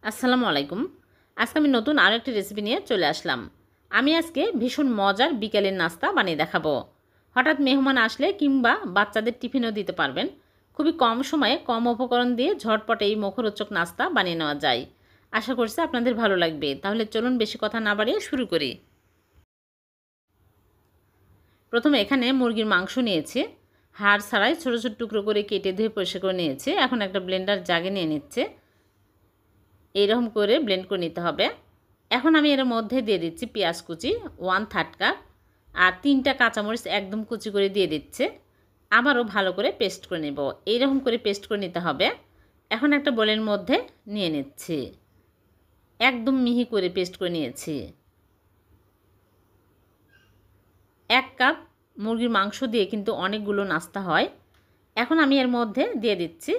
আসসালামু আলাইকুম। আজকে আমি নতুন আরও একটি রেসিপি নিয়ে চলে আসলাম। আমি আজকে ভীষণ মজার বিকেলের নাস্তা বানিয়ে দেখাবো। হঠাৎ মেহমান আসলে কিংবা বাচ্চাদের টিফিনও দিতে পারবেন। খুবই কম সময়ে কম উপকরণ দিয়ে ঝটপট এই মুখরোচক নাস্তা বানিয়ে নেওয়া যায়। আশা করছি আপনাদের ভালো লাগবে। তাহলে চলুন বেশি কথা না বাড়িয়ে শুরু করি। প্রথমে এখানে মুরগির মাংস নিয়েছি। হাড় ছাড়াই ছোটো ছোটো টুকরো করে কেটে ধুয়ে পরিষ্কার করে নিয়েছি। এখন একটা ব্লেন্ডার জাগে নিয়ে নিচ্ছে। এইরকম করে ব্লেন্ড করে নিতে হবে। এখন আমি এর মধ্যে দিয়ে দিচ্ছি পেঁয়াজ কুচি 1/3 কাপ আর 3টা কাঁচামরিচ একদম কুচি করে দিয়ে দিচ্ছে। আবারও ভালো করে পেস্ট করে নেব। এইরকম করে পেস্ট করে নিতে হবে। এখন একটা বোলের মধ্যে নিয়ে নিচ্ছি। একদম মিহি করে পেস্ট করে নিয়েছি। 1 কাপ মুরগির মাংস দিয়ে কিন্তু অনেকগুলো নাস্তা হয়। এখন আমি এর মধ্যে দিয়ে দিচ্ছি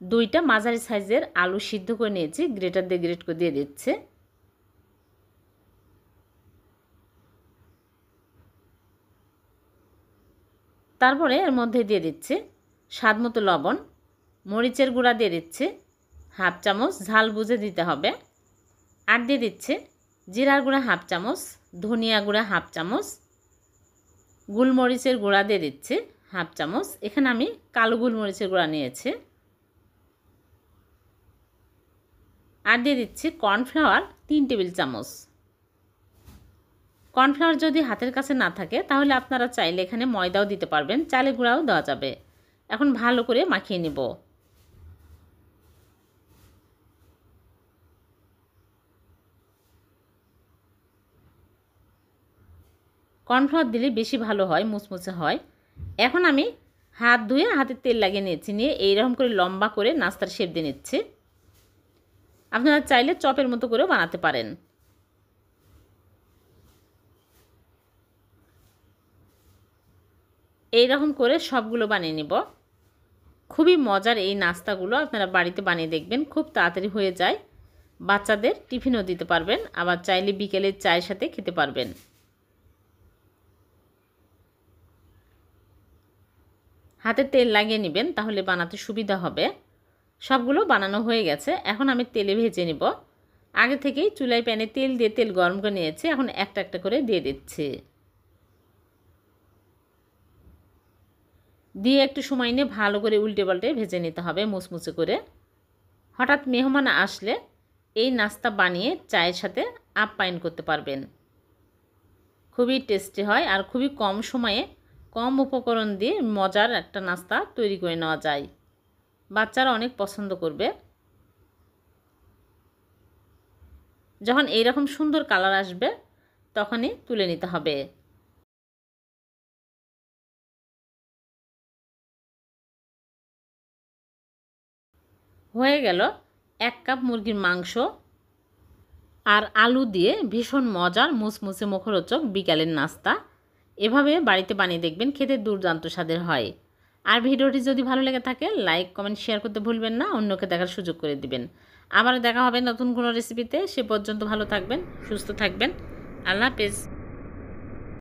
2টা মাঝারি সাইজের আলু সিদ্ধ করে নিয়েছি, গ্রেটার দিয়ে গ্রেট করে দিয়ে দিচ্ছে। তারপরে এর মধ্যে দিয়ে দিচ্ছি স্বাদ মতো লবণ, মরিচের গুঁড়া দিয়ে দিচ্ছি 1/2 চামচ, ঝাল বুঝে দিতে হবে। আর দিয়ে দিচ্ছি জিরার গুঁড়া 1/2 চামচ, ধনিয়া গুঁড়া 1/2 চামচ, গোলমরিচের গুঁড়া দিয়ে দিচ্ছি 1/2 চামচ। এখানে আমি কালো গোলমরিচের গুঁড়া নিয়েছি। আর দিয়ে দিচ্ছি কর্নফ্লাওয়ার 3 টেবিল চামচ। কর্নফ্লাওয়ার যদি হাতের কাছে না থাকে তাহলে আপনারা চাইলে এখানে ময়দাও দিতে পারবেন, চালের গুঁড়াও দেওয়া যাবে। এখন ভালো করে মাখিয়ে নেব। কর্নফ্লাওয়ার দিলে বেশি ভালো হয়, মুচমুচে হয়। এখন আমি হাত ধুয়ে হাতে তেল লাগিয়ে নিয়েছি, নিয়ে এইরকম করে লম্বা করে নাস্তার শেপ দিয়ে নিচ্ছি। আপনারা চাইলে চপের মতো করেও বানাতে পারেন। এইরকম করে সবগুলো বানিয়ে নিব। খুবই মজার এই নাস্তাগুলো আপনারা বাড়িতে বানিয়ে দেখবেন, খুব তাড়াতাড়ি হয়ে যায়। বাচ্চাদের টিফিনও দিতে পারবেন, আবার চাইলে বিকেলের চায়ের সাথে খেতে পারবেন। হাতে তেল লাগিয়ে নেবেন, তাহলে বানাতে সুবিধা হবে। সবগুলো বানানো হয়ে গেছে। এখন আমি তেলে ভেজে নিব। আগে থেকেই চুলায় প্যানে তেল দিয়ে তেল গরম করে নিয়েছি। এখন একটা একটা করে দিয়ে দিচ্ছি। দিয়ে একটু সময় নিয়ে ভালো করে উল্টে পাল্টে ভেজে নিতে হবে মুচমুচে করে। হঠাৎ মেহমান আসলে এই নাস্তা বানিয়ে চায়ের সাথে আপ্যায়ন করতে পারবেন। খুবই টেস্টি হয় আর খুবই কম সময়ে কম উপকরণ দিয়ে মজার একটা নাস্তা তৈরি করে নেওয়া যায়। বাচ্চারা অনেক পছন্দ করবে। যখন এইরকম সুন্দর কালার আসবে তখনই তুলে নিতে হবে। হয়ে গেল 1 কাপ মুরগির মাংস আর আলু দিয়ে ভীষণ মজার মুচমুচে মুখরোচক বিকালের নাস্তা। এভাবে বাড়িতে বানিয়ে দেখবেন, খেতে দুর্দান্ত স্বাদের হয়। আর ভিডিওটি যদি ভালো লেগে থাকে লাইক কমেন্ট শেয়ার করতে ভুলবেন না, অন্যকে দেখার সুযোগ করে দিবেন। আবার দেখা হবে নতুন কোনো রেসিপিতে। সে পর্যন্ত ভালো থাকবেন, সুস্থ থাকবেন। আল্লাহ হাফেজ।